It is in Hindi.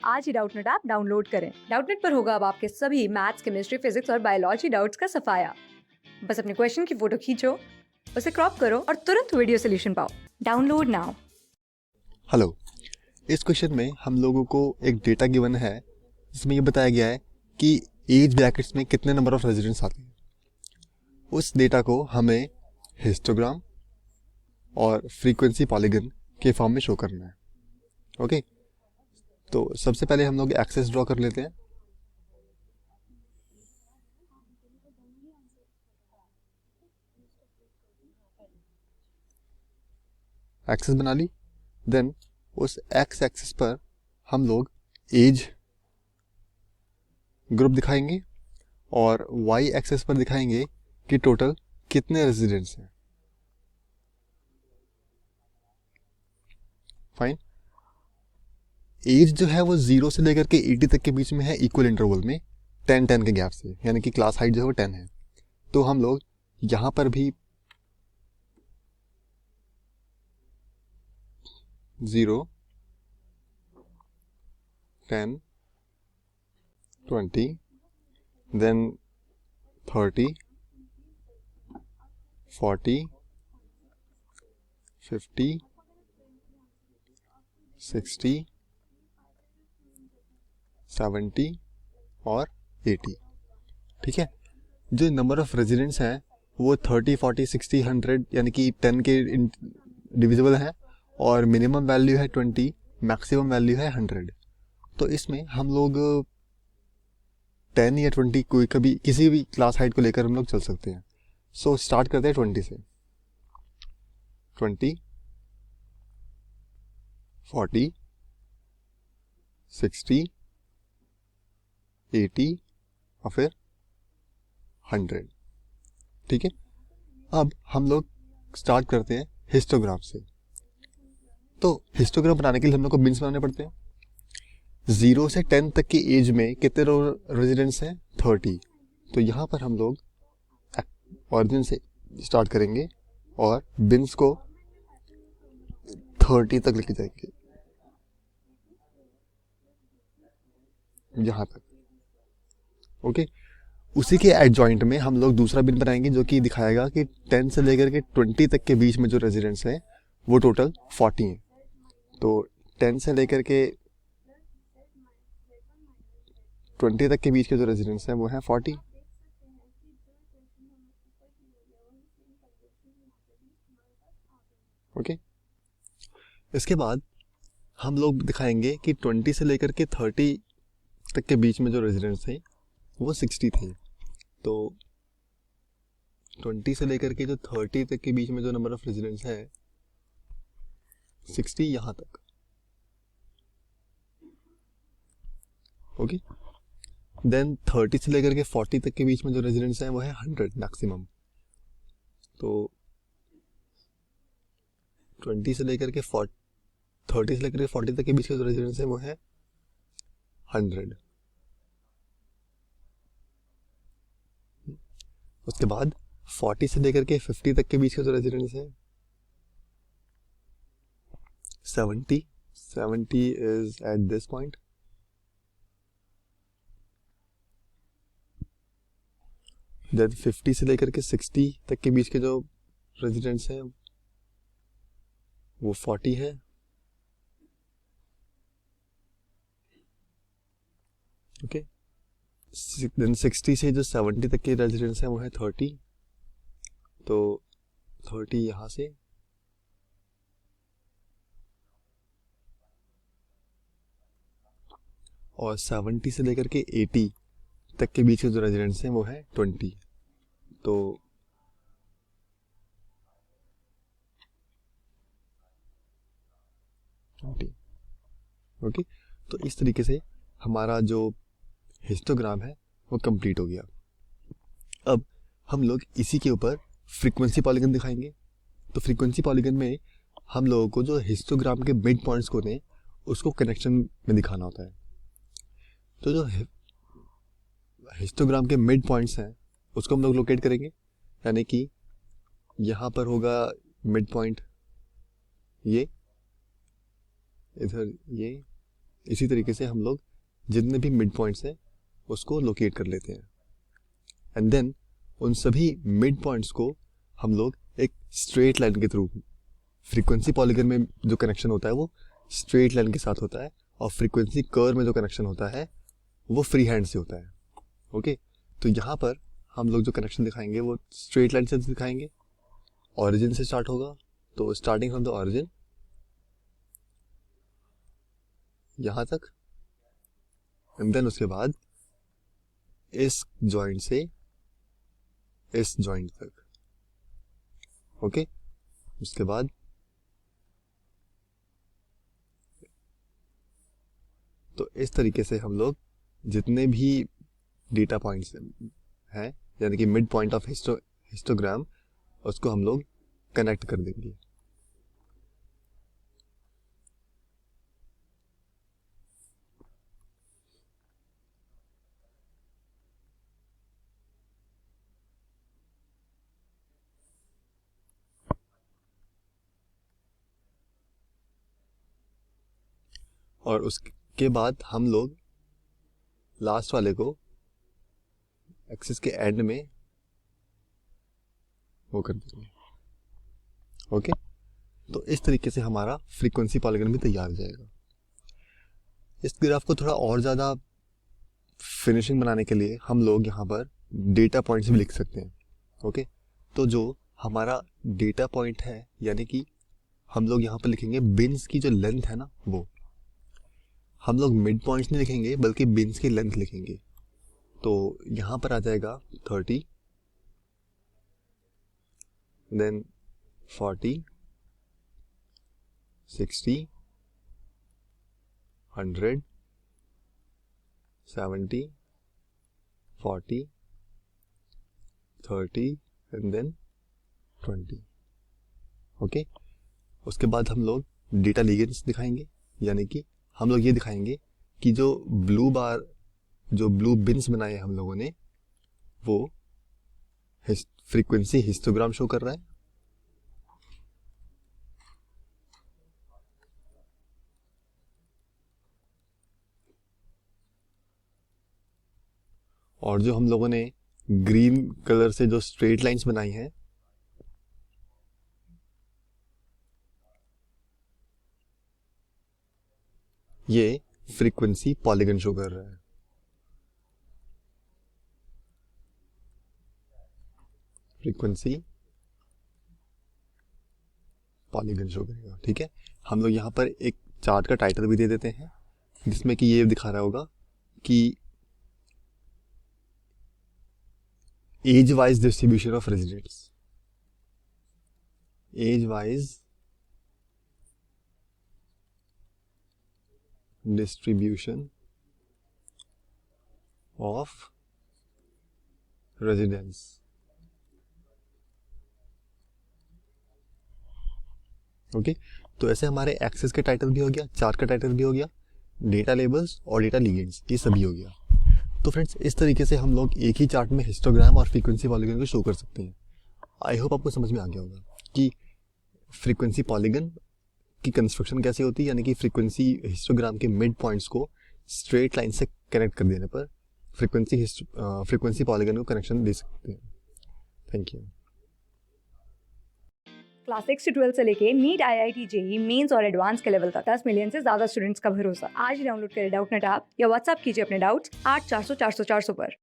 आज ही डाउटनेट ऐप डाउनलोड करें। डाउटनेट पर होगा अब आपके सभी मैथ्स, केमिस्ट्री, फिजिक्स और बायोलॉजी डाउट्स का सफाया। बस अपने क्वेश्चन की फोटो खींचो, उसे क्रॉप करो और तुरंत वीडियो सोल्यूशन पाओ। Download now. हेलो, इस क्वेश्चन में हम लोगों को एक डेटा गिवन है जिसमें ये बताया गया है कि एज ब्रैकेट्स में कितने नंबर ऑफ रेजिडेंट्स आते हैं। उस डेटा को हमें हिस्टोग्राम और फ्रीक्वेंसी पॉलीगन के फॉर्म में शो करना है। ओके, तो सबसे पहले हम लोग एक्सेस ड्रॉ कर लेते हैं। एक्सेस बना ली। देन उस एक्स एक्सिस पर हम लोग एज ग्रुप दिखाएंगे और वाई एक्सिस पर दिखाएंगे कि टोटल कितने रेजिडेंट्स हैं। फाइन। एज जो है वो 0 से लेकर के 80 तक के बीच में है, इक्वल इंटरवल में 10-10 के गैप से, यानी कि क्लास हाइट जो है वो 10 है। तो हम लोग यहां पर भी 0, 10, 20, देन 30, 40, 50, 60, 70 और 80। ठीक है, जो नंबर ऑफ रेजिडेंट्स हैं वो 30, 40, 60, 100 यानी कि 10 के डिविजिबल हैं और मिनिमम वैल्यू है 20, मैक्सिमम वैल्यू है 100। तो इसमें हम लोग 10 या 20 कोई कभी किसी भी क्लास हाइट को लेकर हम लोग चल सकते हैं। सो स्टार्ट करते हैं 20 से। 20, 40, 60, 80 और फिर 100। ठीक है, अब हम लोग स्टार्ट करते हैं हिस्टोग्राम से। तो हिस्टोग्राम बनाने के लिए हम लोग को बिन्स बनाने पड़ते हैं। 0 से 10 तक की एज में कितने रेजिडेंट्स हैं? 30। तो यहाँ पर हम लोग ऑरिजिन से स्टार्ट करेंगे और बिन्स को 30 तक लेके जाएंगे, यहाँ तक। ओके, उसी के एडजॉइंट में हम लोग दूसरा बिन बनाएंगे जो कि दिखाएगा कि 10 से लेकर के 20 तक के बीच में जो रेजिडेंट्स हैं वो टोटल 40 हैं। तो 10 से लेकर के 20 तक के बीच के जो रेजिडेंट्स हैं वो हैं 40। ओके, इसके बाद हम लोग दिखाएंगे कि 20 से लेकर के 30 तक के बीच में जो रेजिडेंट्स थे वो 60 थे। तो 20 से लेकर के जो 30 तक के बीच में जो नंबर ऑफ रेजिडेंट्स है 60 यहाँ तक। ओके, देन 30 से लेकर के 40 तक के बीच में जो रेजिडेंट्स हैं वो है 100 मैक्सिमम। तो 20 से लेकर के 30 से लेकर के 40 तक के बीच के जो रेजिडेंट्स हैं वो है 100। उसके बाद 40 से लेकर के 50 तक के बीच के जो रेजिडेंट्स हैं 70 is at this point. Then 50 से लेकर के 60 तक के बीच के जो रेजिडेंट्स हैं वो 40 है। ओके, देन 60 से जो 70 तक के रेजिडेंट्स हैं वो है 30। तो 30 यहाँ से और 70 से लेकर के 80 तक के बीच के जो रेजिडेंट्स हैं वो है 20। तो ओके, तो इस तरीके से हमारा जो हिस्टोग्राम है वो कंप्लीट हो गया। अब हम लोग इसी के ऊपर फ्रीक्वेंसी पॉलीगन दिखाएंगे। तो फ्रीक्वेंसी पॉलीगन में हम लोगों को जो हिस्टोग्राम के मिड पॉइंट्स को हैं उसको कनेक्शन में दिखाना होता है। तो जो हिस्टोग्राम के मिड पॉइंट्स हैं उसको हम लोग लोकेट करेंगे, यानी कि यहाँ पर होगा मिड पॉइंट, ये इधर ये इसी तरीके से हम लोग जितने भी मिड पॉइंट्स हैं उसको लोकेट कर लेते हैं, एंड देन उन सभी मिड पॉइंट्स को हम लोग एक स्ट्रेट लाइन के थ्रू, फ्रीक्वेंसी पॉलीगन में जो कनेक्शन होता है वो स्ट्रेट लाइन के साथ होता है, और फ्रीक्वेंसी कर्व में जो कनेक्शन होता है वो फ्री हैंड से होता है। ओके, तो यहाँ पर हम लोग जो कनेक्शन दिखाएंगे वो स्ट्रेट लाइन से दिखाएंगे। ऑरिजिन से स्टार्ट होगा, तो स्टार्टिंग फ्रॉम द ऑरिजिन यहाँ तक, एंड देन उसके बाद इस जॉइंट से इस जॉइंट तक। ओके, उसके बाद तो इस तरीके से हम लोग जितने भी डेटा पॉइंट्स हैं, यानी कि मिड पॉइंट ऑफ हिस्टोग्राम, उसको हम लोग कनेक्ट कर देंगे। और उसके बाद हम लोग लास्ट वाले को एक्सिस के एंड में वो कर देंगे। ओके, तो इस तरीके से हमारा फ्रीक्वेंसी पॉलीगन भी तैयार हो जाएगा। इस ग्राफ को थोड़ा और ज़्यादा फिनिशिंग बनाने के लिए हम लोग यहाँ पर डेटा पॉइंट्स भी लिख सकते हैं। ओके, तो जो हमारा डेटा पॉइंट है, यानी कि हम लोग यहाँ पर लिखेंगे बिन्स की जो लेंथ है ना, वो हम लोग मिड पॉइंट्स नहीं लिखेंगे बल्कि बिन्स की लेंथ लिखेंगे। तो यहाँ पर आ जाएगा 30, देन 40, 60, 100, 70, 40, 30 एंड देन 20। ओके, उसके बाद हम लोग डेटा लीगेंड्स दिखाएंगे, यानी कि हम लोग ये दिखाएंगे कि जो ब्लू बार, जो ब्लू बिन्स बनाए हम लोगों ने, वो फ्रीक्वेंसी हिस्टोग्राम शो कर रहा है, और जो हम लोगों ने ग्रीन कलर से जो स्ट्रेट लाइंस बनाई हैं, ये फ्रीक्वेंसी पॉलीगन शो कर रहा है। फ्रीक्वेंसी पॉलीगन शो करेगा। ठीक है, हम लोग यहाँ पर एक चार्ट का टाइटल भी दे देते हैं, जिसमें कि ये दिखा रहा होगा कि age wise distribution of residents, age wise distribution of residence. Okay, तो ऐसे हमारे एक्सेस के टाइटल भी हो गया, चार्ट का टाइटल भी हो गया, डेटा लेबल्स और डेटा लीगेंड्स, ये सभी हो गया। तो फ्रेंड्स, इस तरीके से हम लोग एक ही चार्ट में हिस्टोग्राम और फ्रीक्वेंसी पॉलीगन को शो कर सकते हैं। आई होप आपको समझ में आ गया होगा कि फ्रीक्वेंसी पॉलीगन की कंस्ट्रक्शन कैसे होती है, यानी कि फ्रीक्वेंसी हिस्टोग्राम के मिड पॉइंट्स को स्ट्रेट लाइन से कनेक्ट कर देने पर फ्रीक्वेंसी पॉलीगन को कनेक्शन दे सकते हैं। Thank you. क्लास 6 से 12 से लेके नीट, IIT, JEE मेंस और एडवांस के लेवल तक 10 मिलियन से ज्यादा स्टूडेंट्स का भरोसा। आज ही डाउनलोड करें डाउटनेट ऐप या व्हाट्सएप कीजिए अपने डाउट्स 8400 400 400 पर।